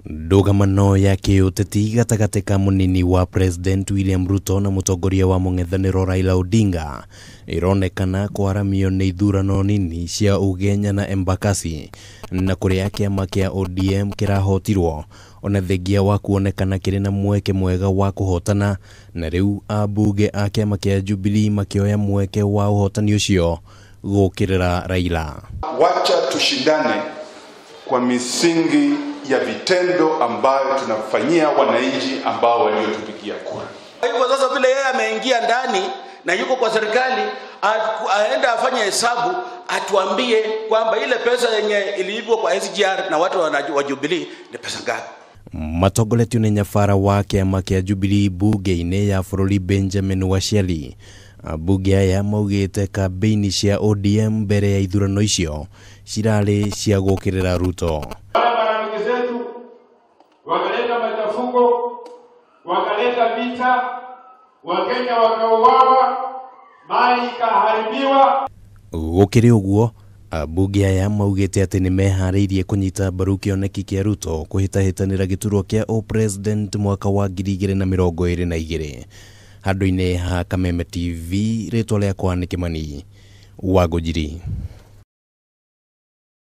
Ndũgamano ya kiũteti gatagatĩ ka munini wa President William Ruto na mutongoria wa mungethaniro Raila Odinga ironekana kwaramio nĩ ithurano nini cia ugenya na Embakasi, na kũrĩa kiama kia ODM kĩrahotirwo ona thengia wa kuonekana kĩrĩ na mweke mwega wa kuhotana, na rĩu ambunge a kiama kia Jubilee makioya mweke wa uhotani ũcio gũkĩrĩra Raila. Wacha tushindane kwa misingi ya vitendo ambayo tunafanyia wananchi ambao waliotupigia kura. Hivyo sasa vile yeye ameingia ndani na yuko kwa serikali, aenda afanye hesabu, atuambie kwamba ile pesa yenye iliibwa kwa SGR na watu wa Jubilee ni pesa ngapi. Matongoretio nĩ nyabara wa kiama kia Jubilee bunge-inĩ ya bũrũri Benjamin Waciali. Ambunge aya maugĩte kambeini cia ODM mbere ya ithurano icio cirarĩ cia gũkĩrĩra Ruto. Marafiki zetu wakaleta machafuko, wakaleta vita, wakenya wakauawa, mali ikaharibiwa. Gũkĩrĩ ũguo, ambunge aya maugĩte atĩ nĩ meharĩirie kũnyita mbaru kĩoneki kĩa Ruto kũhĩtahĩtanĩra gĩturwa kĩa president mwaka wa 2022. Handũ-inĩ ha Kameme TV, rĩtwa rĩakwa nĩ Kimani wa Gujiri.